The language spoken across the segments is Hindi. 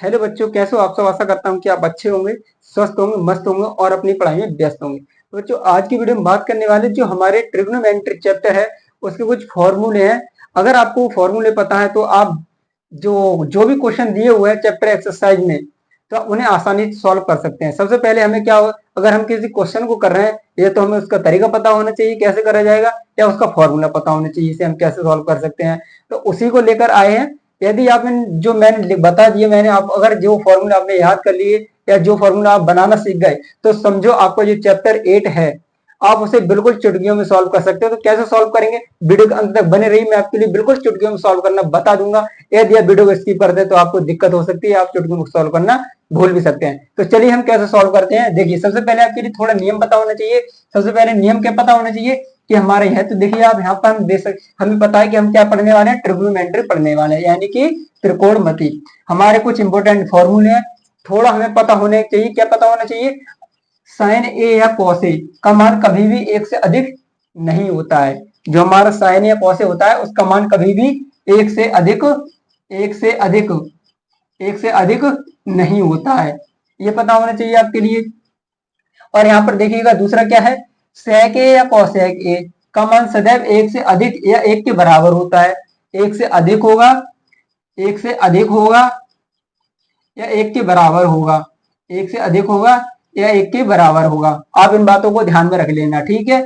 हेलो बच्चों, कैसे हो आप सब। आशा करता हूँ कि आप अच्छे होंगे, स्वस्थ होंगे, मस्त होंगे और अपनी पढ़ाई में व्यस्त होंगे। तो बच्चों, आज की वीडियो में बात करने वाले जो हमारे ट्रिग्नोमेट्री चैप्टर है उसके कुछ फॉर्मूले हैं। अगर आपको फॉर्मूले पता है तो आप जो जो भी क्वेश्चन दिए हुए हैं चैप्टर एक्सरसाइज में तो आप उन्हें आसानी से सॉल्व कर सकते हैं। सबसे पहले हमें क्या हो, अगर हम किसी क्वेश्चन को कर रहे हैं ये तो हमें उसका तरीका पता होना चाहिए कैसे करा जाएगा, या उसका फॉर्मूला पता होना चाहिए इसे हम कैसे सॉल्व कर सकते हैं। तो उसी को लेकर आए हैं। यदि आप जो मैंने बता दिए, मैंने आप अगर जो फॉर्मूला आपने याद कर लिए या जो फॉर्मूला आप बनाना सीख गए तो समझो आपको जो चैप्टर 8 है आप उसे बिल्कुल चुटकियों में सॉल्व कर सकते हो। तो कैसे सॉल्व करेंगे, वीडियो के अंत तक बने रही, मैं आपके लिए बिल्कुल चुटकियों में सॉल्व करना बता दूंगा। यदि आप वीडियो को स्किप करते हैं तो आपको दिक्कत हो सकती है, आप चुटकियों को सॉल्व करना भूल भी सकते हैं। तो चलिए हम कैसे सॉल्व करते हैं। देखिए, सबसे पहले आपके लिए थोड़ा नियम पता होना चाहिए। सबसे पहले नियम क्या पता होना चाहिए कि हमारे है, तो देखिए आप यहाँ पर हम देख सकते, हमें पता है कि हम क्या पढ़ने वाले हैं, ट्रिग्नोमेट्री पढ़ने वाले हैं, यानी कि त्रिकोणमिति। हमारे कुछ इंपोर्टेंट फॉर्मूले हैं, थोड़ा हमें पता होने चाहिए। क्या पता होना चाहिए, साइन ए या कॉस ए का मान कभी भी एक से अधिक नहीं होता है। जो हमारा साइन या कॉस ए होता है उसका मान कभी भी एक से अधिक एक से अधिक एक से अधिक नहीं होता है, ये पता होना चाहिए आपके लिए। और यहाँ पर देखिएगा दूसरा क्या है, सेक ए या कॉसेक ए का मान सदैव एक से अधिक या एक के बराबर होता है। एक से अधिक होगा, एक से अधिक होगा या एक के बराबर होगा, एक से अधिक होगा या एक के बराबर होगा। आप इन बातों को ध्यान में रख लेना, ठीक है।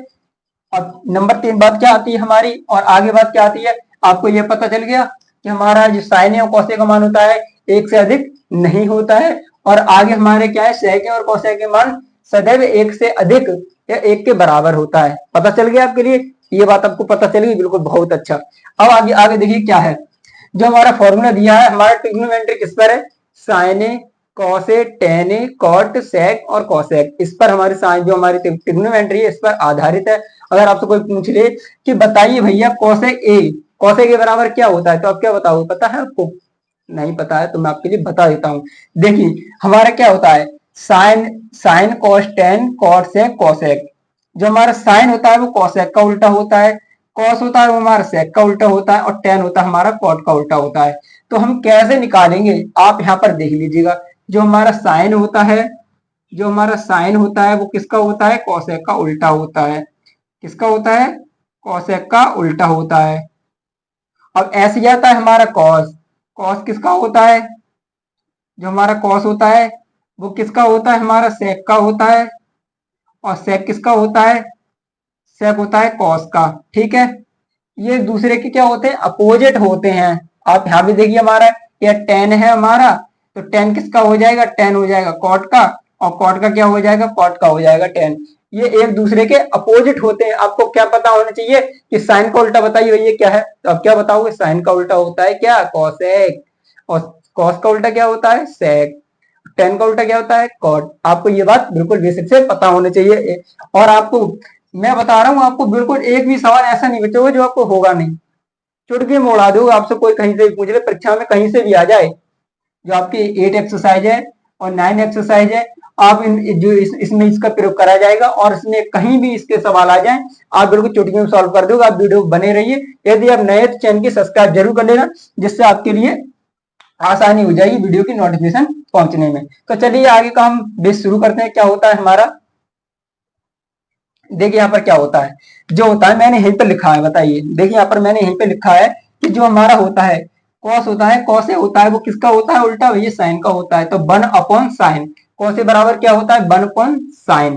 अब नंबर 3 बात क्या आती है हमारी, और आगे बात क्या आती है, आपको यह पता चल गया कि हमारा जो साइन और कॉसेक का मान होता है एक से अधिक नहीं होता है। और आगे हमारे क्या है, सेक और कॉसेक के मान सदैव एक से अधिक या एक के बराबर होता है। पता चल गया आपके लिए, ये बात आपको पता चल गई, बिल्कुल बहुत अच्छा। अब आगे आगे देखिए क्या है, जो हमारा फॉर्मूला दिया है हमारा ट्रिग्नोमेट्री किस पर है, sign A, cos A, ten A, cot, सेक और कॉसेक, इस पर हमारी साइन जो हमारी ट्रिग्नोमेट्री है इस पर आधारित है। अगर आपसे कोई पूछ ले कि बताइए भैया कॉसेक ए बराबर क्या होता है, तो आप क्या बताओगे, पता है आपको, नहीं पता है तो मैं आपके लिए बता देता हूं। देखिए हमारा क्या होता है, sine sine cos tan cot sec cosec. जो हमारा साइन होता है वो कॉसेक का उल्टा होता है, कॉस होता है वो हमारा सेक का उल्टा होता है, और टेन होता है हमारा कॉट का उल्टा होता है। तो हम कैसे निकालेंगे, आप यहाँ पर देख लीजिएगा। जो हमारा साइन होता है, जो हमारा साइन होता है वो किसका होता है, कॉसेक का उल्टा होता है। किसका होता है, कॉसेक का उल्टा होता है। अब ऐसे जाता है हमारा कॉस, कॉस किसका होता है, जो हमारा कॉस होता है वो किसका होता है, हमारा सेक का होता है। और सेक किसका होता है, सेक होता है कॉस का, ठीक है। ये एक दूसरे के क्या होते हैं, अपोजिट होते हैं। आप यहाँ भी देखिए हमारा ये टेन है हमारा, तो टेन किसका हो जाएगा, टेन हो जाएगा कॉट का, और कॉट का क्या हो जाएगा, कॉट का हो जाएगा टेन। ये एक दूसरे के अपोजिट होते हैं। आपको क्या पता होना चाहिए कि साइन का उल्टा बताइए भैया क्या है, तो आप क्या बताओगे, साइन का उल्टा होता है क्या, कॉसेक, और कॉस का उल्टा क्या होता है, सेक, टेन का उल्टा क्या होता है, कॉट। आपको ये बात बिल्कुल बेसिक से पता होना चाहिए। और आपको मैं बता रहा हूँ, आपको बिल्कुल एक भी सवाल ऐसा नहीं बचेगा जो आपको होगा नहीं, चुटकी में उड़ा दोगे। आपसे कोई कहीं से भी पूछ ले, परीक्षा में कहीं से भी आ जाए, जो आपकी 8 एक्सरसाइज है और 9 एक्सरसाइज है, आप जो इसमें इसका प्रयोग करा जाएगा, और इसमें कहीं भी इसके सवाल आ जाए आप बिल्कुल चुटकी में सॉल्व कर दोगे। आप वीडियो बने रहिए। यदि आप नए तो चैनल की सब्सक्राइब जरूर कर लेना, जिससे आपके लिए आसानी हो जाएगी वीडियो की नोटिफिकेशन पहुंचने में। तो चलिए आगे का हम बेस शुरू करते हैं। क्या होता है हमारा, देखिए यहाँ पर क्या होता है, जो होता है मैंने यहीं पर लिखा है, बताइए। देखिए यहाँ पर मैंने यहीं पे लिखा है कि जो हमारा होता है कॉस होता है, कॉस ए होता है वो किसका होता है, उल्टा भैया साइन का होता है। तो 1/sin, कॉस ए बराबर क्या होता है, 1/sin,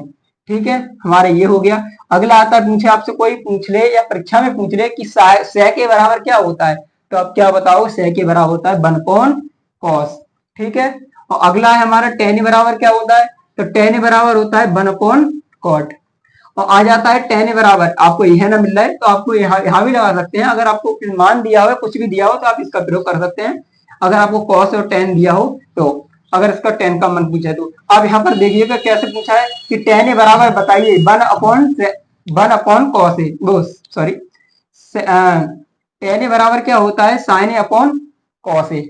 ठीक है। हमारा ये हो गया। अगला आता है, पूछे आपसे कोई पूछ ले या परीक्षा में पूछ ले कि sec ए बराबर क्या होता है, तो आप क्या बताओ, sec ए बराबर होता है 1/cos, ठीक है। और अगला है हमारा tan ए बराबर क्या होता है, तो tan ए बराबर होता है 1/cot। और आ जाता है tan ए बराबर, आपको यह ना मिल रहा है तो आपको यहाँ भी लगा सकते हैं। अगर आपको मान दिया हो, कुछ भी दिया हो, तो आप इसका प्रयोग कर सकते हैं। अगर आपको cos और tan दिया हो तो, अगर इसका tan का मन पूछा है तो आप यहाँ पर देखिएगा कैसे पूछा है कि tan ए बराबर बताइए 1/cos ए, वो सॉरी, tan ए बराबर क्या होता है, sin ए अपॉन cos ए।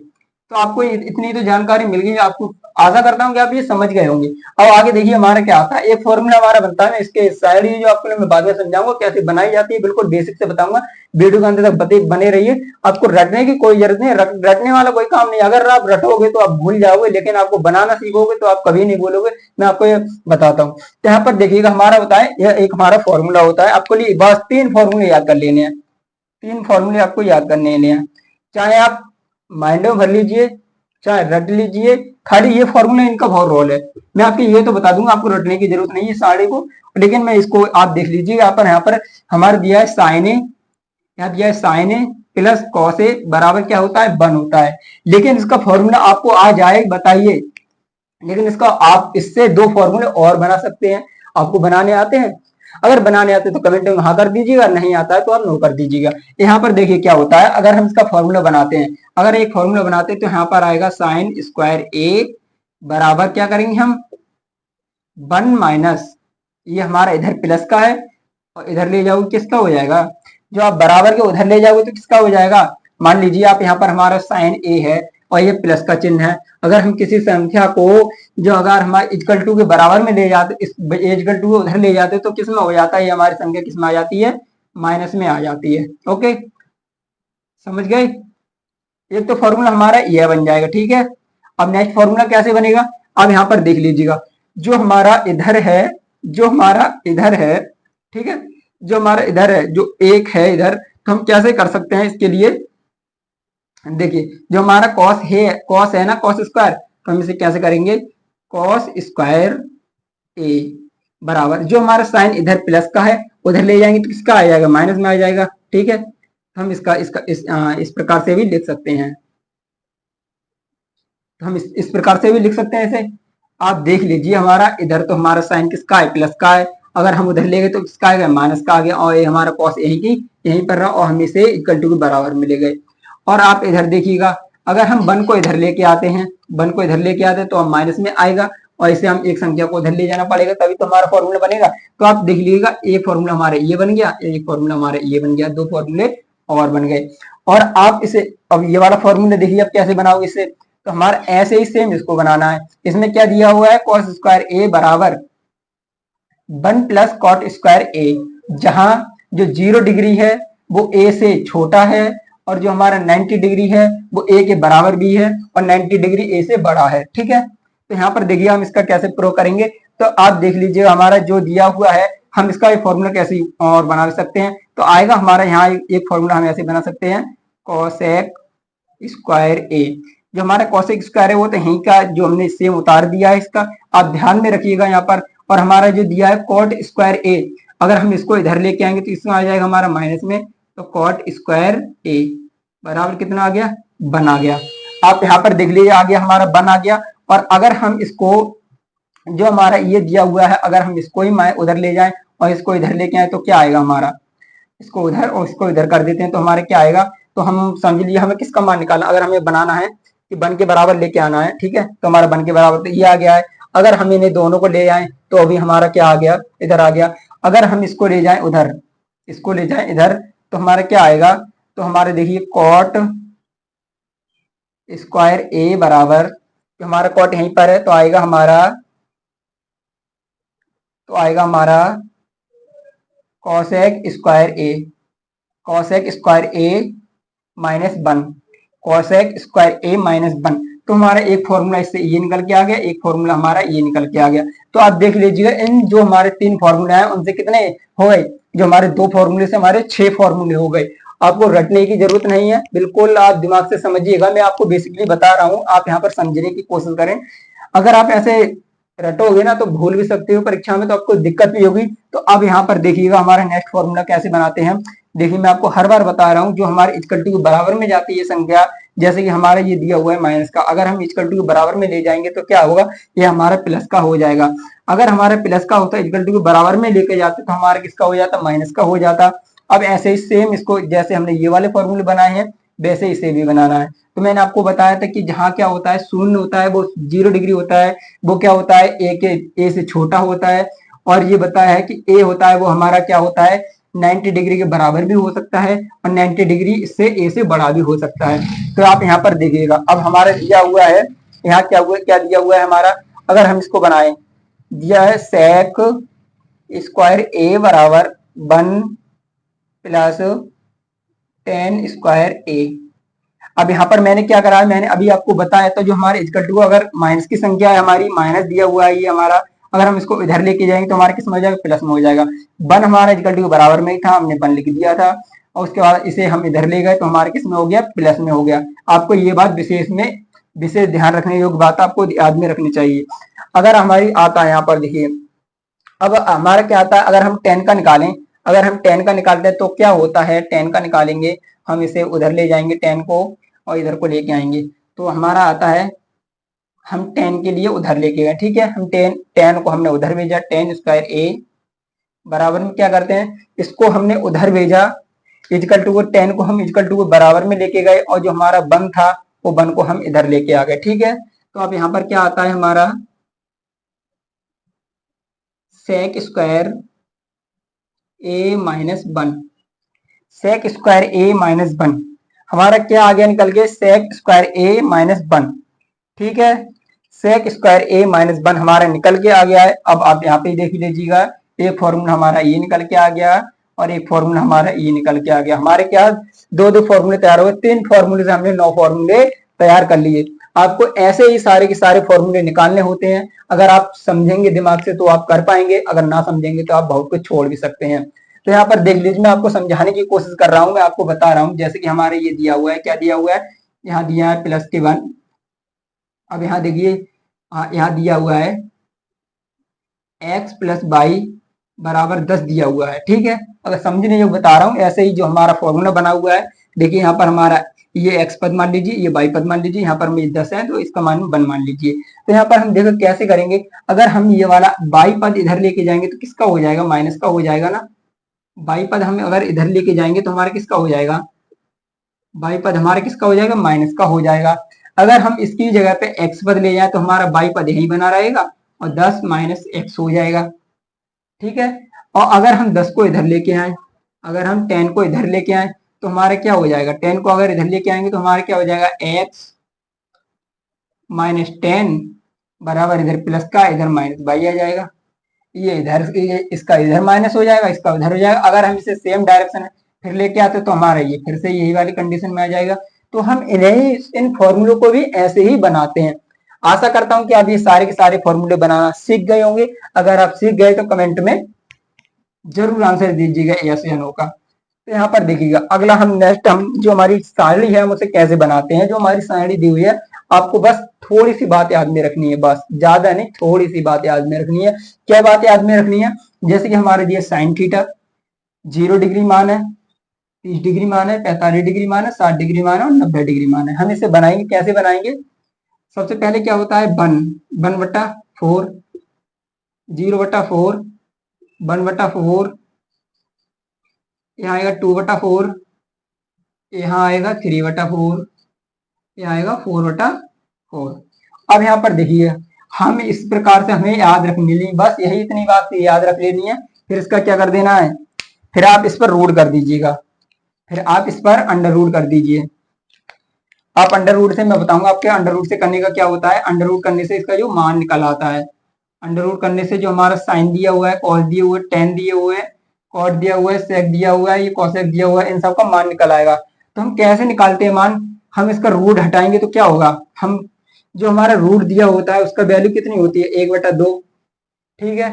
तो आपको इतनी तो जानकारी मिल गई, आपको आशा करता हूँ कि आप ये समझ गए होंगे। अब आगे देखिए हमारा क्या आता है, एक फॉर्मूला हमारा बनता है, इसके साइड ही जो आपको मैं बाद में समझाऊंगा कैसे बनाई जाती है, बिल्कुल बेसिक से बताऊंगा। वीडियो के अंत तक बने रहिए, आपको रटने की कोई जरूरत नहीं, रटने वाला कोई काम नहीं। अगर आप रटोगे तो आप भूल जाओगे, लेकिन आपको बनाना सीखोगे तो आप कभी नहीं भूलोगे। मैं आपको ये बताता हूँ। तो यहाँ पर देखिएगा हमारा होता है, यह एक हमारा फॉर्मूला होता है, आपको लिए बस 3 फॉर्मूले याद कर लेने हैं। 3 फॉर्मूले आपको याद करने हैं, चाहे आप माइंड में भर लीजिए चाहे रट लीजिए, खाली ये फॉर्मूला इनका बहुत रोल है। मैं आपको ये तो बता दूंगा, आपको रटने की जरूरत नहीं है सारे को, लेकिन मैं इसको आप देख लीजिए। यहाँ पर हमारा दिया है साइन ए, यहाँ दिया है sign A plus cos A बराबर क्या होता है 1 होता है। लेकिन इसका फॉर्मूला आपको आ जाए बताइए, लेकिन इसका आप इससे 2 फॉर्मूले और बना सकते हैं। आपको बनाने आते हैं? अगर बनाने आते तो कमेंट में हाँ कर दीजिएगा, नहीं आता है तो आप नो कर दीजिएगा। यहाँ पर देखिए क्या होता है, अगर हम इसका फॉर्मूला बनाते हैं, अगर एक फॉर्मूला बनाते हैं तो यहाँ पर आएगा साइन स्क्वायर ए बराबर क्या करेंगे हम 1 माइनस, ये हमारा इधर प्लस का है और इधर ले जाओगे किसका हो जाएगा, जो आप बराबर के उधर ले जाओगे तो किसका हो जाएगा। मान लीजिए आप यहाँ पर हमारा साइन ए है और ये प्लस का चिन्ह है। अगर हम किसी संख्या को जो अगर हमारे इक्वल टू के बराबर में ले जाते, इस इक्वल टू उधर ले जाते तो किस में हो जाता है, ये हमारी संख्या किस में आ जाती है, माइनस में आ जाती है। ओके समझ गए। एक तो फॉर्मूला हमारा ये बन जाएगा, ठीक है। अब नेक्स्ट फॉर्मूला कैसे बनेगा, अब यहाँ पर देख लीजिएगा, जो हमारा इधर है, जो हमारा इधर है, ठीक है, जो हमारा इधर है, जो एक है इधर, तो हम कैसे कर सकते हैं इसके लिए, देखिए जो हमारा कॉस है ना, कॉस स्क्वायर, तो हम इसे कैसे करेंगे, कॉस स्क्वायर ए बराबर, जो हमारा साइन इधर प्लस का है उधर ले जाएंगे तो किसका आ जाएगा, माइनस में आ जाएगा, ठीक है। तो हम इसका इसका इस प्रकार से भी लिख सकते हैं, तो हम इस प्रकार से भी लिख सकते हैं इसे। आप देख लीजिए हमारा इधर तो हमारा साइन किसका है, प्लस का है, अगर हम उधर ले गए तो किसका आएगा, माइनस का आ गया, और ये हमारा कॉस यहीं पर रहा और हम इसे इक्वल टू के बराबर में ले गए। और आप इधर देखिएगा, अगर हम 1 को इधर लेके आते हैं, 1 को इधर लेके आते हैं तो हम माइनस में आएगा, और इसे हम एक संख्या को इधर ले जाना पड़ेगा तभी तो हमारा फॉर्मूला बनेगा। तो आप देख लीजिएगा एक फॉर्मूला हमारा ये बन गया, एक फॉर्मूला हमारा ये बन गया, 2 फॉर्मूले और बन गए। और आप इसे अब ये वाला फॉर्मूला देखिए आप कैसे बनाओगे इसे, तो हमारा ऐसे ही सेम इसको बनाना है। इसमें क्या दिया हुआ है, कॉस स्क्वायर ए बराबर 1 प्लस कॉट स्क्वायर ए, जहां जो 0 डिग्री है वो ए से छोटा है और जो हमारा 90 डिग्री है वो ए के बराबर भी है और 90 डिग्री ए से बड़ा है, ठीक है। तो यहाँ पर देखिए हम इसका कैसे प्रूव करेंगे, तो आप देख लीजिए हमारा जो दिया हुआ है, हम इसका एक फॉर्मूला कैसे और बना सकते हैं। तो आएगा हमारा यहाँ एक फॉर्मूला हम ऐसे बना सकते हैं, कॉसेक स्क्वायर ए, जो हमारा कॉसेक स्क्वायर है वो तो यहीं का जो हमने सेम उतार दिया है इसका, आप ध्यान में रखिएगा यहाँ पर। और हमारा जो दिया है कॉट स्क्वायर ए, अगर हम इसको इधर लेके आएंगे तो इसमें आ जाएगा हमारा माइनस में, तो कॉट स्क्वायर ए बराबर कितना आ गया, 1 आ गया। आप यहाँ पर देख लीजिए आ गया हमारा 1 आ गया। और अगर हम इसको जो हमारा ये दिया हुआ है, अगर हम इसको ही उधर ले जाएं और इसको इधर लेके आए तो क्या आएगा हमारा, इसको उधर और इसको इधर कर देते हैं तो हमारे क्या आएगा, तो हम समझ लिए हमें किसका मान निकालना, अगर हमें बनाना है कि 1 के बराबर लेके आना है, ठीक है, तो हमारा 1 के बराबर तो ये आ गया है। अगर हम इन्हें दोनों को ले आए तो अभी हमारा क्या आ गया, इधर आ गया। अगर हम इसको ले जाएं उधर, इसको ले जाएं इधर, तो हमारा क्या आएगा, तो हमारे देखिए कॉट स्क्वायर ए बराबर, हमारा कॉट यहीं पर है तो आएगा हमारा, कॉसेक स्क्वायर ए, कॉसेक स्क्वायर ए माइनस 1, कॉसेक स्क्वायर ए माइनस 1। तो हमारा एक फॉर्मूला इससे ये निकल के आ गया, एक फॉर्मूला हमारा ये निकल के आ गया। तो आप देख लीजिएगा इन जो हमारे 3 फॉर्मूला है उनसे कितने हो गए, जो हमारे 2 फॉर्मूले से हमारे 6 फॉर्मूले हो गए। आपको रटने की जरूरत नहीं है, बिल्कुल आप दिमाग से समझिएगा, मैं आपको बेसिकली बता रहा हूँ, आप यहाँ पर समझने की कोशिश करें। अगर आप ऐसे रटोगे ना तो भूल भी सकते हो परीक्षा में, तो आपको दिक्कत भी होगी। तो अब यहाँ पर देखिएगा हमारा नेक्स्ट फॉर्मूला कैसे बनाते हैं। देखिए मैं आपको हर बार बता रहा हूँ, जो हमारे इक्वल टू के बराबर में जाती है संख्या, जैसे कि हमारा ये दिया हुआ है माइनस का, अगर हम इक्वल टू के बराबर में ले जाएंगे तो क्या होगा, ये हमारा प्लस का हो जाएगा। अगर हमारा प्लस का होता है इक्वल टू के बराबर में लेके जाते तो हमारा किसका हो जाता, माइनस का हो जाता। अब ऐसे ही सेम इसको जैसे हमने ये वाले फॉर्मूले बनाए हैं वैसे इसे भी बनाना है। तो मैंने आपको बताया था कि जहां क्या होता है, शून्य होता है, वो 0 डिग्री होता है, वो क्या होता है, ए से छोटा होता है। और ये बताया है कि ए होता है वो हमारा क्या होता है, 90 डिग्री के बराबर भी हो सकता है और 90 डिग्री इससे ए से बड़ा भी हो सकता है। तो आप यहाँ पर देखिएगा अब हमारा दिया हुआ है यहाँ क्या दिया हुआ है हमारा, अगर हम इसको बनाएं, दिया है सेक स्क्वायर ए बराबर 1 प्लस टेन स्क्वायर ए। अब यहाँ पर मैंने क्या करा है, मैंने अभी आपको बताया तो जो हमारे इक्वल टू, अगर माइनस की संख्या है हमारी, माइनस दिया हुआ है ये हमारा, अगर हम इसको इधर लेके जाएंगे तो हमारा किस में हो जाएगा, प्लस में हो जाएगा। 1 हमारा इक्वल टू बराबर में ही था, हमने 1 लिख दिया था, और उसके बाद इसे हम इधर ले गए तो हमारे किस में हो गया, प्लस में हो गया। आपको ये बात विशेष ध्यान रखने योग्य बात आपको याद में रखनी चाहिए। अगर हमारी आता है यहाँ पर देखिए, अब हमारा क्या आता है, अगर हम 10 का निकालें, अगर हम 10 का निकालते हैं तो क्या होता है, 10 का निकालेंगे हम इसे उधर ले जाएंगे 10 को, और इधर को लेके आएंगे तो हमारा आता है, हम 10 के लिए उधर लेके गए, ठीक है, हम 10 को हमने उधर भेजा, 10 स्क्वायर ए बराबर में क्या करते हैं, इसको हमने उधर भेजा, इजकल टू 10 को हम इजकल टू बराबर में लेके गए, और जो हमारा 1 था वो 1 को हम इधर लेके आ गए, ठीक है। तो अब यहाँ पर क्या आता है हमारा, सेक स्क्वायर ए माइनस 1, सेक स्क्वायर ए माइनस 1 हमारा क्या आ गया निकल के, सेक स्क्वायर ए माइनस 1, ठीक है, सेक स्क्वायर ए माइनस 1 हमारा निकल के आ गया है। अब आप यहाँ पे देख लीजिएगा, एक फॉर्मूला हमारा ये निकल के आ गया और एक फॉर्मूला हमारा ये निकल के आ गया। हमारे क्या दो फॉर्मूले तैयार हो गए, 3 फॉर्मूले से हमने 9 फॉर्मूले तैयार कर लिए। आपको ऐसे ही सारे के सारे फॉर्मूले निकालने होते हैं, अगर आप समझेंगे दिमाग से तो आप कर पाएंगे, अगर ना समझेंगे तो आप बहुत कुछ छोड़ भी सकते हैं। तो यहाँ पर देख लीजिए, मैं आपको समझाने की कोशिश कर रहा हूँ, मैं आपको बता रहा हूँ, जैसे कि हमारे ये दिया हुआ है, क्या दिया हुआ है, यहाँ दिया है प्लस के 1। अब यहाँ देखिए, यहाँ दिया हुआ है x प्लस वाई बराबर 10 दिया हुआ है, ठीक है। अगर समझने जो बता रहा हूँ, ऐसे ही जो हमारा फॉर्मूला बना हुआ है, देखिए यहाँ पर हमारा ये x पद मान लीजिए, ये y पद मान लीजिए, यहाँ पर में 10 है तो इसका मान 1 मान लीजिए। तो यहाँ पर हम देखो कैसे करेंगे, अगर हम ये वाला y पद इधर लेके जाएंगे तो किसका हो जाएगा, माइनस का हो जाएगा ना। y पद हम अगर इधर लेके जाएंगे तो हमारा किसका हो जाएगा, y पद हमारा किसका हो जाएगा, माइनस का हो जाएगा। अगर हम इसकी जगह पे x पद ले जाए तो हमारा y पद यही बना रहेगा और 10 माइनस x हो जाएगा, ठीक है। और अगर हम 10 को इधर लेके आए, अगर हम 10 को इधर लेके आए तो हमारा क्या हो जाएगा, 10 को अगर इधर लेके आएंगे तो हमारा क्या हो जाएगा, x माइनस 10 बराबर इधर प्लस का, इधर माइनस वाई आ जाएगा। ये इधर, इसका इधर माइनस हो जाएगा, इसका उधर हो जाएगा। अगर हम इसे सेम डायरेक्शन में फिर लेके आते तो हमारा ये फिर से यही वाली कंडीशन में आ जाएगा। तो हम इन फॉर्मूलों को भी ऐसे ही बनाते हैं। आशा करता हूं कि आप ये सारे के सारे फॉर्मूले बनाना सीख गए होंगे। अगर आप सीख गए तो कमेंट में जरूर आंसर दीजिएगा यस या नो का। तो यहाँ पर देखिएगा, अगला हम नेक्स्ट हम जो हमारी सारणी है हम उसे कैसे बनाते हैं। जो हमारी सारणी दी हुई है, आपको बस थोड़ी सी बात याद में रखनी है, बस ज्यादा नहीं, थोड़ी सी बात याद में रखनी है। क्या बात याद में रखनी है, जैसे कि हमारे दिए साइन थीटा 0 डिग्री मान है, 30 डिग्री मान है, 45 डिग्री मान है, 60 डिग्री मान है और 90 डिग्री मान है। हम इसे बनाएंगे, कैसे बनाएंगे, सबसे पहले क्या होता है, 1/4, 0/4, 1/4, यहाँ आएगा 2/4, यहाँ आएगा 3/4, यहाँ आएगा 4/4। अब यहाँ पर देखिए, हम इस प्रकार से हमें याद रखनी है, बस यही इतनी बात याद रख लेनी है। फिर इसका क्या कर देना है, फिर आप इस पर रूट कर दीजिएगा, फिर आप इस पर अंडर रूट कर दीजिए। आप अंडर रूट से, मैं बताऊंगा आपके अंडर रूट से करने का क्या होता है। अंडर रूट करने से इसका जो मान निकल आता है, अंडर रूट करने से जो हमारा साइन दिया हुआ है, कॉस दिए हुए, टेन दिए हुए है, कॉट दिया हुआ है, सेक दिया हुआ है, ये कॉसेक दिया हुआ है, इन सब का मान निकल आएगा। तो हम कैसे निकालते हैं मान, हम इसका रूट हटाएंगे तो क्या होगा, हम जो हमारा रूट दिया होता है उसका वैल्यू कितनी होती है, 1/2, ठीक है।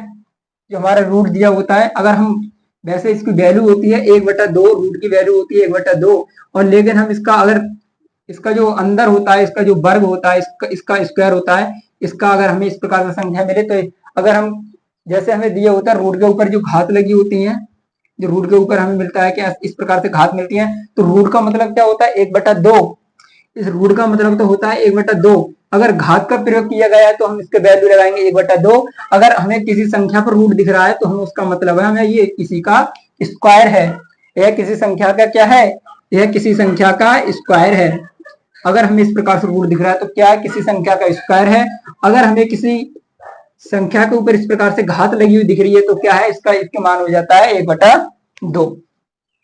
जो हमारा रूट दिया होता है, अगर हम वैसे इसकी वैल्यू होती है 1/2, रूट की वैल्यू होती है 1/2, और लेकिन हम इसका अगर इसका जो अंदर होता है, इसका जो वर्ग होता है, इसका स्क्वायर होता है, इसका अगर हमें इस प्रकार से संख्या मिले तो अगर हम जैसे हमें दिया होता है रूट के ऊपर जो घात लगी होती है, जो रूट के ऊपर हमें मिलता है कि इस प्रकार से घात मिलती है, तो रूट का मतलब क्या होता है, 1/2। इस रूट का मतलब तो होता है 1/2। अगर घात का प्रयोग किया गया है तो हम इसके वैल्यू लगाएंगे 1/2। अगर हमें किसी संख्या पर रूट दिख रहा है तो हम उसका मतलब है हमें ये किसी का स्क्वायर है, यह किसी संख्या का क्या है, यह किसी संख्या का स्क्वायर है। अगर हमें इस प्रकार से रूट दिख रहा है तो क्या किसी संख्या का स्क्वायर है। अगर हमें किसी संख्या के ऊपर इस प्रकार से घात लगी हुई दिख रही है तो क्या है, इसके मान हो जाता है 1/2।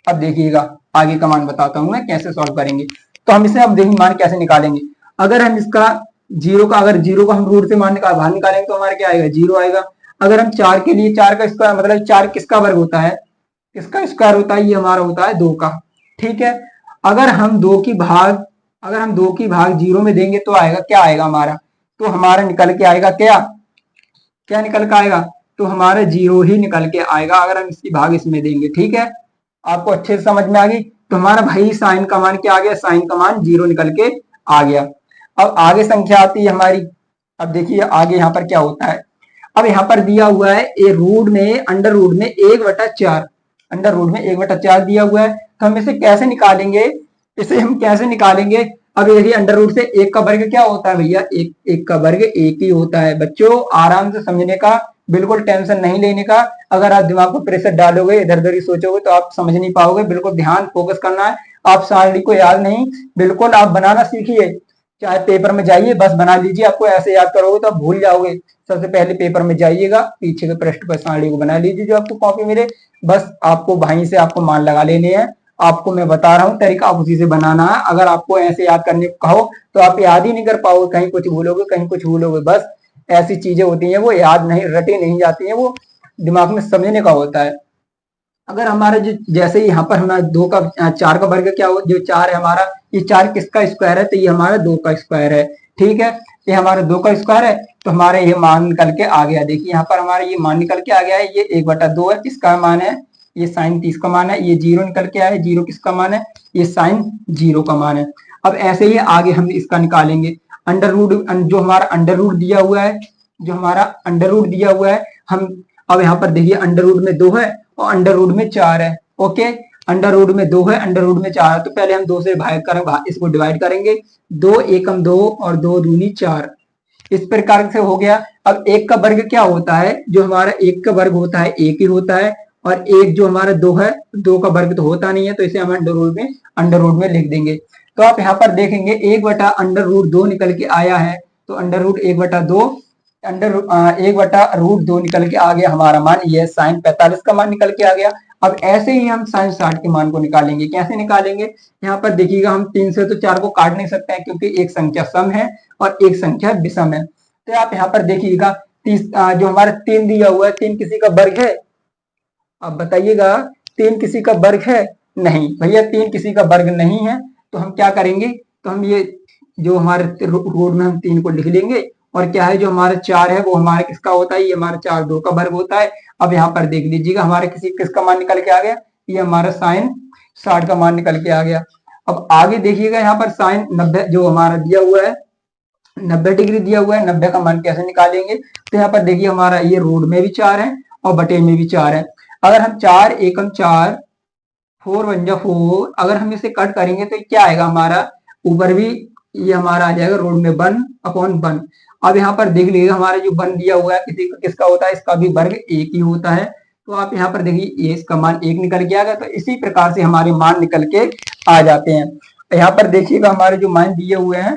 अब देखिएगा आगे का मान बताता हूं मैं कैसे सॉल्व करेंगे। तो हम इसे अब देखिए मान कैसे निकालेंगे। अगर हम इसका जीरो का, अगर जीरो को हम रूट से बाहर निकालेंगे तो हमारा क्या आएगा, जीरो आएगा। अगर हम चार के लिए, चार का स्क्वायर मतलब चार किसका वर्ग होता है, किसका स्क्वायर होता है, ये हमारा होता है दो का। ठीक है, अगर हम दो की भाग, अगर हम दो की भाग जीरो में देंगे तो आएगा, क्या आएगा हमारा, तो हमारा निकल के आएगा क्या, क्या निकल के आएगा, तो हमारा जीरो ही निकल के आएगा अगर हम इसकी भाग इसमें देंगे। ठीक है, आपको अच्छे से समझ में आ गई। तो हमारा भाई साइन का मान क्या आ गया, साइन का मान जीरो निकल के आ गया। अब आगे संख्या आती है हमारी। अब देखिए आगे यहाँ पर क्या होता है। अब यहाँ पर दिया हुआ है ए रूट में, अंडर रूट में 1/4, अंडर रूट में 1/4 दिया हुआ है। तो हम इसे कैसे निकालेंगे, इसे हम कैसे निकालेंगे। अब देखिए अंडर रूट से एक का वर्ग क्या होता है भैया, एक का वर्ग एक ही होता है। बच्चों आराम से समझने का, बिल्कुल टेंशन नहीं लेने का। अगर आप दिमाग को प्रेशर डालोगे, इधर उधर ही सोचोगे तो आप समझ नहीं पाओगे। बिल्कुल ध्यान फोकस करना है। आप सारणी को याद नहीं, बिल्कुल आप बनाना सीखिए। चाहे पेपर में जाइए, बस बना लीजिए। आपको ऐसे याद करोगे तो आप भूल जाओगे। सबसे पहले पेपर में जाइएगा, पीछे के पृष्ठ पर सारणी को बना लीजिए जो आपको कॉपी मिले। बस आपको वहीं से आपको मान लगा लेने हैं। आपको मैं बता रहा हूँ तरीका, आप उसी से बनाना है। अगर आपको ऐसे याद करने को कहो तो आप याद ही नहीं कर पाओगे, कहीं कुछ भूलोगे, कहीं कुछ भूलोगे। बस ऐसी चीजें होती हैं, वो याद नहीं, रटी नहीं जाती हैं, वो दिमाग में समझने का होता है। अगर हमारा जो जैसे यहाँ पर हमारा दो का चार का वर्ग क्या हो, जो चार है हमारा, ये चार किसका स्क्वायर है, तो ये हमारा दो का स्क्वायर है। ठीक है, ये हमारा दो का स्क्वायर है। तो हमारा ये मान निकल के आ गया। देखिए यहाँ पर हमारा ये मान निकल के आ गया है, ये 1/2 है, इसका मान है, ये साइन 30 का मान है। ये जीरो निकल के आया है, जीरो किसका मान है, ये साइन जीरो का मान है। अब ऐसे ही आगे हम इसका निकालेंगे अंडर रूट, जो हमारा अंडर रूट दिया हुआ है, जो हमारा अंडर रूट दिया हुआ है हम। अब यहाँ पर देखिए अंडर रूट में दो है और अंडर रूट में चार है। ओके, अंडर रूट में दो है, अंडर रूट में चार है। तो पहले हम दो से भाग करेंगे, इसको डिवाइड करेंगे। दो एकम दो और दो दूनी चार, इस प्रकार से हो गया। अब एक का वर्ग क्या होता है, जो हमारा एक का वर्ग होता है एक ही होता है। और एक जो हमारा दो है, दो का वर्ग तो होता नहीं है, तो इसे हम अंडर रूट में लिख देंगे। तो आप यहाँ पर देखेंगे 1/√2 निकल के आया है। तो अंडर रूट 1/2, अंडर 1/√2 निकल के आ गया हमारा मान, ये साइन 45 का मान निकल के आ गया। अब ऐसे ही हम साइन 60 के मान को निकालेंगे। कैसे निकालेंगे, यहाँ पर देखिएगा हम 3 से तो 4 को काट नहीं सकते हैं, क्योंकि एक संख्या सम है और एक संख्या विषम है। तो आप यहाँ पर देखिएगा जो हमारा 3 दिया हुआ है, 3 किसी का वर्ग है, अब बताइएगा 3 किसी का वर्ग है, नहीं भैया 3 किसी का वर्ग नहीं है। तो हम क्या करेंगे, तो हम ये जो हमारे रूट में हम 3 को लिख लेंगे। और क्या है, जो हमारा 4 है वो हमारा किसका होता है, ये हमारा 4 2 का वर्ग होता है। अब यहाँ पर देख लीजिएगा हमारे किसका मान निकल के आ गया, ये हमारा साइन 60 का मान निकल के आ गया। अब आगे देखिएगा यहाँ पर साइन 90 जो हमारा दिया हुआ है, 90 डिग्री दिया हुआ है, 90 का मान कैसे निकालेंगे। तो यहाँ पर देखिए हमारा ये रूट में भी 4 है और बटे में भी 4 है। अगर हम 4 एकम 4, 4 1 जा 4, अगर हम इसे कट करेंगे तो क्या आएगा हमारा, ऊपर भी ये हमारा आ जाएगा रूट में 1/1। अब यहाँ पर देख लीजिए हमारा जो 1 दिया हुआ है किसी किसका होता है, इसका भी वर्ग एक ही होता है। तो आप यहाँ पर देखिए ये इसका मान एक निकल के आ गया। तो इसी प्रकार से हमारे मान निकल के आ जाते हैं। यहाँ पर देखिएगा हमारे जो मान दिए हुए हैं,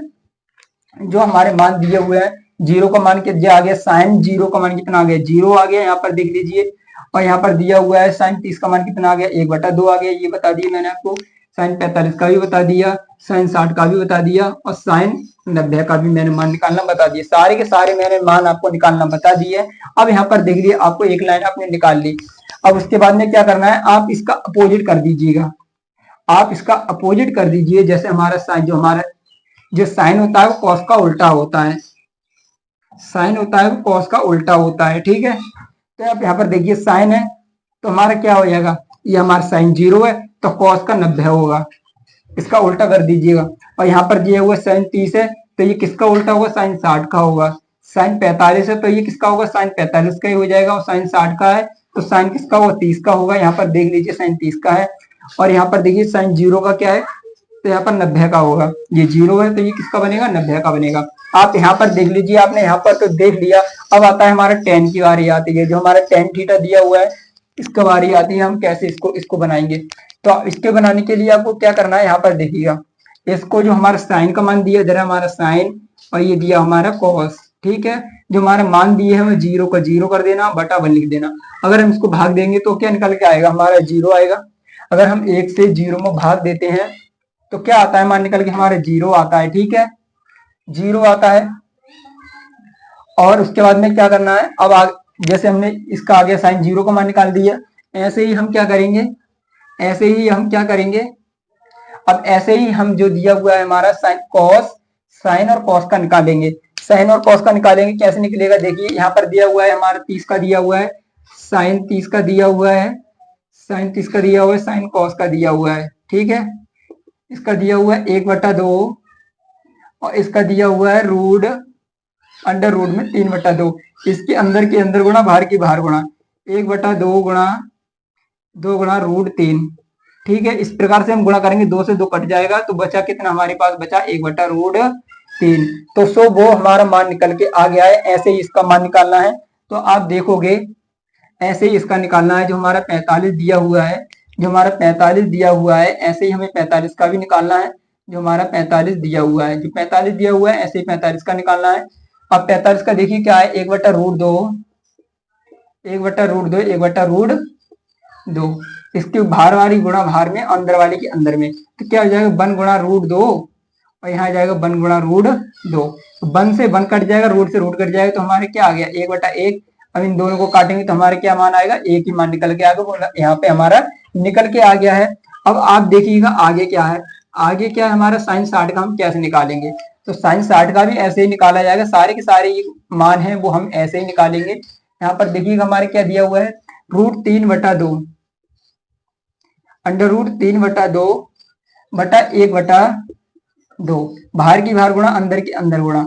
जो हमारे मान दिए हुए हैं, जीरो का मान कितना आ गया, साइन जीरो का मान कितना आ गया, जीरो आ गया। यहाँ पर देख लीजिए। और यहाँ पर दिया हुआ है साइन 30 का मान कितना आ गया, 1/2 आ गया। ये बता दिया मैंने आपको। साइन 45 का भी बता दिया, साइन 60 का भी बता दिया, और साइन 90 का भी मैंने मान निकालना बता दिया। सारे के सारे मैंने मान आपको निकालना बता दिए। अब यहाँ पर देख लीजिए आपको एक लाइन आपने निकाल ली। अब उसके बाद में क्या करना है, आप इसका अपोजिट कर दीजिएगा। आप इसका अपोजिट कर दीजिए। जैसे हमारा साइन जो साइन होता है वो कॉस का उल्टा होता है, साइन होता है वो कॉस का उल्टा होता है। ठीक है, तो आप यहाँ पर देखिए साइन है तो हमारा क्या हो जाएगा, ये हमारा साइन 0 है तो कॉस का 90 होगा, इसका उल्टा कर दीजिएगा। और यहाँ पर दिए हुए साइन 30 है तो ये किसका उल्टा होगा, साइन 60 का होगा। साइन 45 है तो ये किसका होगा, साइन 45 का ही हो जाएगा। और साइन 60 का है तो साइन किसका होगा, 30 का होगा। यहाँ पर देख लीजिए साइन 30 का है। और यहाँ पर देखिए साइन 0 का क्या है, तो यहाँ पर 90 का होगा। ये 0 है तो ये किसका बनेगा, 90 का बनेगा। आप यहाँ पर देख लीजिए, आपने यहाँ पर तो देख लिया। अब आता है हमारा टेन की बारी आती है, जो हमारा टेन थीटा दिया हुआ है इसका बारी आती है। हम कैसे इसको बनाएंगे, तो इसके बनाने के लिए आपको क्या करना है, यहाँ पर देखिएगा इसको जो हमारा साइन का मान दिया इधर हमारा साइन, और ये दिया हमारा कॉस। ठीक है, जो हमारे मान दिए हैं 0 का 0 कर देना, बटा 1 लिख देना। अगर हम इसको भाग देंगे तो क्या निकल के आएगा, हमारा 0 आएगा। अगर हम 1 से 0 में भाग देते हैं तो क्या आता है, मान निकल के हमारे 0 आता है। ठीक है, 0 आता है। और उसके बाद में क्या करना है, अब जैसे हमने इसका आगे साइन 0 का मान निकाल दिया, ऐसे ही हम क्या करेंगे, ऐसे ही हम क्या करेंगे, अब ऐसे ही हम जो दिया हुआ है हमारा साइन कॉस, साइन और कॉस का निकालेंगे। साइन और कॉस का निकालेंगे, कैसे निकलेगा, देखिए यहाँ पर दिया हुआ है हमारा 30 का दिया हुआ है, साइन 30 का दिया हुआ है, साइन 30 का दिया हुआ है, साइन कॉस का दिया हुआ है, ठीक है। इसका दिया हुआ है 1/2 और इसका दिया हुआ है रूट अंडर रूट में 3/2। इसके अंदर के अंदर गुणा, बाहर की बाहर गुणा, 1/2 गुणा 2 गुणा रूट 3, ठीक है। इस प्रकार से हम गुणा करेंगे, 2 से 2 कट जाएगा तो बचा कितना, हमारे पास बचा 1/√3। तो सो वो हमारा मान निकल के आ गया है। ऐसे ही इसका मान निकालना है, तो आप देखोगे ऐसे ही इसका निकालना है। जो हमारा 45 दिया हुआ है, जो हमारा 45 दिया हुआ है, ऐसे ही हमें 45 का भी निकालना है। जो हमारा 45 दिया हुआ है, जो 45 दिया हुआ है, ऐसे ही 45 का निकालना है। अब 45 का देखिए क्या है, 1/√2, 1/√2, 1/√2। इसके बाहर वाली गुणा बाहर में, अंदर वाले के अंदर में, तो क्या हो जाएगा, 1 गुणा √2 और यहाँ आ जाएगा 1 गुणा √2। 1 से 1 कट जाएगा, रूट से रूट कट जाएगा, तो हमारे क्या आ गया, 1/1। अब इन दोनों को काटेंगे तो हमारे क्या मान आएगा, एक ही मान निकल के आएगा, यहाँ पे हमारा निकल के आ गया है। अब आप देखिएगा आगे क्या है, आगे क्या है हमारा साइन 60 का हम कैसे निकालेंगे। तो साइन 60 का भी ऐसे ही निकाला जाएगा, सारे के सारे मान है वो हम ऐसे ही निकालेंगे। यहाँ पर देखिएगा हमारे क्या दिया हुआ है, √3/2, √3/2 बटा 1/2, बाहर की बाहर गुणा, अंदर की अंदर गुणा।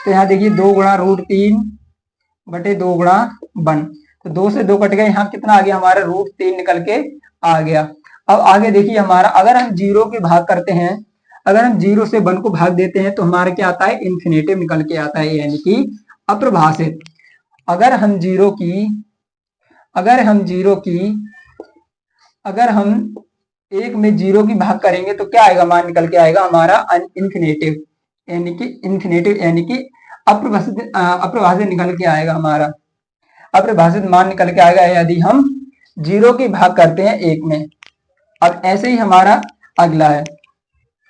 तो यहाँ देखिए 2 गुणा √3/2 गुणा 1, तो 2 से 2 कट गए, यहाँ कितना आ गया हमारा, √3 निकल के आ गया। अब आगे देखिए हमारा, अगर हम 0 के भाग करते हैं, अगर हम 0 से 1 को भाग देते हैं तो हमारा क्या आता है, इन्फिनेटिव निकल के आता है, यानी कि अप्रभाषित। अगर हम 0 की अगर हम 1 में 0 की भाग करेंगे तो क्या आएगा, मान निकल के आएगा हमारा इन्फिनेटिव, यानी कि अप्रभाषित निकल के आएगा हमारा, अप्रभाषित मान निकल के आएगा यदि हम 0 की भाग करते हैं 1 में। अब ऐसे ही हमारा अगला है,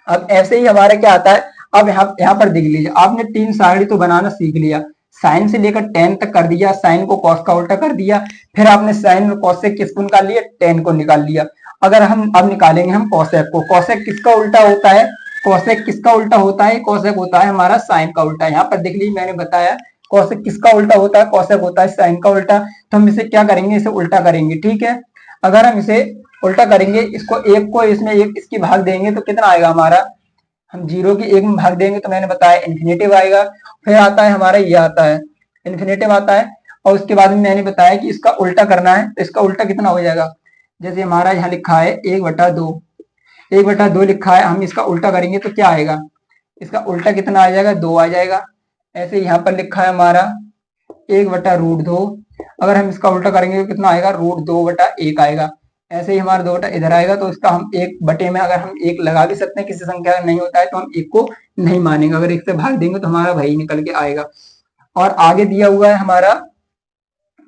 अब ऐसे ही हमारा क्या आता है, अब यहाँ पर देख लीजिए, आपने 3 सारणी तो बनाना सीख लिया, साइन से लेकर टेन तक कर दिया, साइन को कॉस का उल्टा कर दिया, फिर आपने साइन में कॉसेक किसको निकाल लिया, टेन को निकाल लिया। अगर हम अब निकालेंगे हम कॉसेक को, कॉसेक किसका उल्टा होता है, कॉसेक किसका उल्टा होता है, कॉसेक होता है हमारा साइन का उल्टा। यहाँ पर देख लीजिए मैंने बताया कॉसेक किसका उल्टा होता है, कॉसेक होता है साइन का उल्टा। तो हम इसे क्या करेंगे, इसे उल्टा करेंगे, ठीक है। अगर हम इसे उल्टा करेंगे, इसको एक को इसमें एक इसकी भाग देंगे तो कितना आएगा हमारा, हम 0 की 1 में भाग देंगे तो मैंने बताया इन्फिनेटिव आएगा। फिर आता है हमारा ये आता है इन्फिनेटिव आता है, और उसके बाद में मैंने बताया कि इसका उल्टा करना है, तो इसका उल्टा कितना हो जाएगा, जैसे हमारा यहाँ लिखा है 1/2 लिखा है, हम इसका उल्टा करेंगे तो क्या आएगा, इसका उल्टा कितना आ जाएगा, 2 आ जाएगा। ऐसे यहाँ पर लिखा है हमारा 1/√2, अगर हम इसका उल्टा करेंगे तो कितना आएगा, √2/1 आएगा। ऐसे ही हमारा 2 इधर आएगा, तो इसका हम 1 बटे में अगर हम 1 लगा भी सकते हैं, किसी संख्या नहीं होता है तो हम 1 को नहीं मानेंगे, अगर 1 से भाग देंगे तो हमारा वही निकल के आएगा। और आगे दिया हुआ है हमारा,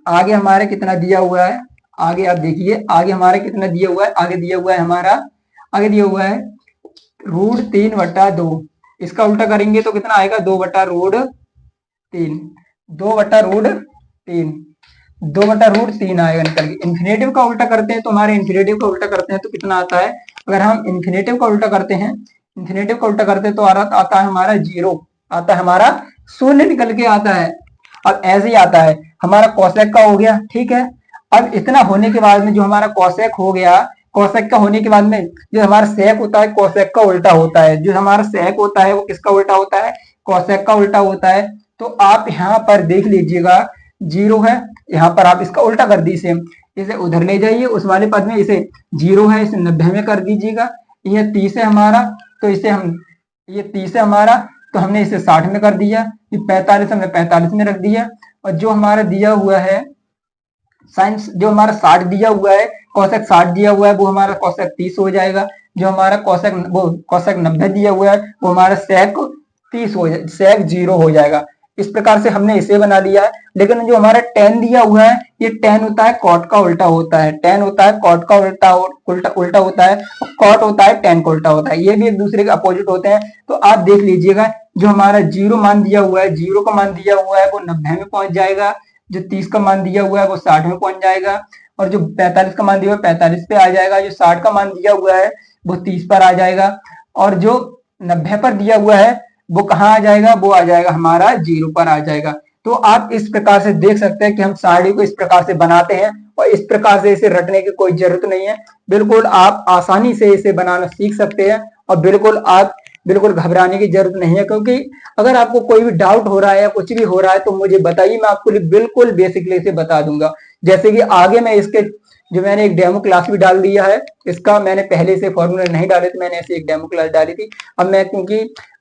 आगे हमारे कितना दिया हुआ है, आगे आप देखिए आगे हमारा कितना दिया हुआ है, आगे दिया हुआ है हमारा, आगे दिया हुआ है √3/2, इसका उल्टा करेंगे तो कितना आएगा, 2/√3, 2/√3, 2/√3 आएगा निकल के। इन्फिनेटिव का उल्टा करते हैं तो हमारे इन्फिनेटिव का उल्टा करते हैं तो कितना आता है, अगर हम इन्फिनेटिव का उल्टा करते हैं, इन्फिनेटिव का उल्टा करते हैं तो आता है हमारा 0, आता है हमारा 0 निकल के आता है। अब ऐसे ही आता है हमारा कॉसेक का हो गया, ठीक है। अब इतना होने के बाद में जो हमारा कॉसेक हो गया, कॉसेक का होने के बाद में जो हमारा सेक होता है कॉसेक का उल्टा होता है, जो हमारा सेक होता है वो किसका उल्टा होता है, कॉसेक का उल्टा होता है। तो आप यहाँ पर देख लीजिएगा 0 है, यहाँ पर आप इसका उल्टा कर दीजिए, इसे उधर ले जाइए उस वाले पद में, इसे 0 है इसे 90 में कर दीजिएगा। ये 30 है हमारा, तो इसे हम, ये 30 है हमारा तो हमने इसे 60 में कर दिया, ये 45 हमने 45 में रख दिया। और जो हमारा दिया हुआ है साइंस, जो हमारा 60 दिया हुआ है, कॉसेक 60 दिया हुआ है, वो हमारा कॉसेक 30 हो जाएगा। जो हमारा कॉसेक 90 दिया हुआ है वो हमारा सेक 30 हो जाएगा, सेक 0 हो जाएगा। इस प्रकार से हमने इसे बना लिया है। लेकिन जो हमारा tan दिया हुआ है, ये tan होता है कॉट का उल्टा होता है, tan होता है कॉट का उल्टा होता है, कॉट होता है tan का उल्टा होता है, ये भी एक दूसरे के अपोजिट होते हैं। तो आप देख लीजिएगा जो हमारा जीरो मान दिया हुआ है, जीरो का मान दिया हुआ है वो 90 में पहुंच जाएगा, जो 30 का मान दिया हुआ है वो 60 में पहुंच जाएगा, और जो 45 का मान दिया हुआ है 45 पे आ जाएगा, जो 60 का मान दिया हुआ है वो 30 पर आ जाएगा, और जो 90 पर दिया हुआ है वो कहाँ आ जाएगा, वो आ जाएगा हमारा जीरो पर आ जाएगा। तो आप इस प्रकार से देख सकते हैं कि हम सारणी को इस प्रकार से बनाते हैं, और इस प्रकार से इसे रटने की कोई जरूरत नहीं है, बिल्कुल आप आसानी से इसे बनाना सीख सकते हैं, और बिल्कुल घबराने की जरूरत नहीं है, क्योंकि अगर आपको कोई भी डाउट हो रहा है या कुछ भी हो रहा है तो मुझे बताइए, मैं आपको बिल्कुल बेसिकली से बता दूंगा। जैसे कि आगे मैं इसके जो मैंने एक डेमो क्लास भी डाल दिया है, इसका मैंने पहले से फॉर्मूला नहीं डाले थे, मैंने ऐसे एक डेमो क्लास डाली थी। अब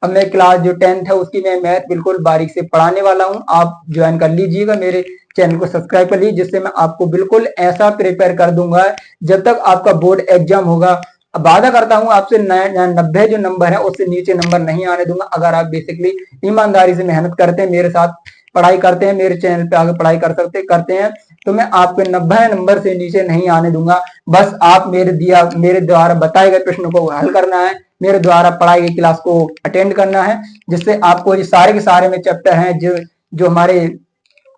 मैं क्लास जो 10th है उसकी मैं मैथ बिल्कुल बारीक से पढ़ाने वाला हूँ, आप ज्वाइन कर लीजिएगा, मेरे चैनल को सब्सक्राइब कर लीजिए, जिससे मैं आपको बिल्कुल ऐसा प्रिपेयर कर दूंगा जब तक आपका बोर्ड एग्जाम होगा। अब वादा करता हूं आपसे 90 जो नंबर है उससे नीचे नंबर नहीं आने दूंगा, अगर आप बेसिकली ईमानदारी से मेहनत करते हैं, मेरे साथ पढ़ाई करते हैं, मेरे चैनल पे आगे पढ़ाई करते हैं, तो मैं आपको 90 नंबर से नीचे नहीं आने दूंगा। बस आप मेरे द्वारा बताए गए प्रश्नों को हल करना है, मेरे द्वारा पढ़ाई गई क्लास को अटेंड करना है, जिससे आपको ये सारे के सारे में चैप्टर हैं जो हमारे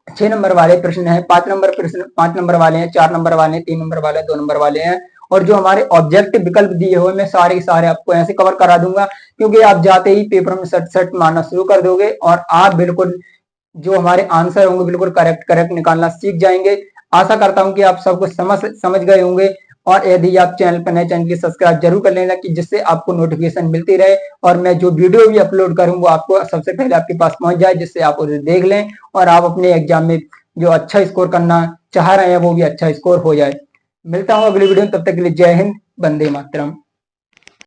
6 नंबर वाले प्रश्न है, 5 नंबर वाले हैं, 4 नंबर वाले हैं, 3 नंबर वाले हैं, 2 नंबर वाले हैं, और जो हमारे ऑब्जेक्टिव विकल्प दिए हुए मैं सारे के सारे आपको ऐसे कवर करा दूंगा, क्योंकि आप जाते ही पेपर में सट मारना शुरू कर दोगे, और आप बिल्कुल जो हमारे आंसर होंगे बिल्कुल करेक्ट निकालना सीख जाएंगे। आशा करता हूं कि आप सबको समझ गए होंगे, और यदि आप चैनल पर नए, चैनल की सब्सक्राइब जरूर कर लेना, कि जिससे आपको नोटिफिकेशन मिलती रहे, और मैं जो वीडियो भी अपलोड करूं वो आपको सबसे पहले आपके पास पहुंच जाए, जिससे आप उसे देख लें और आप अपने एग्जाम में जो अच्छा स्कोर करना चाह रहे हैं वो भी अच्छा स्कोर हो जाए। मिलता हूं अगली वीडियो में, तब तक के लिए जय हिंद, वंदे मातरम।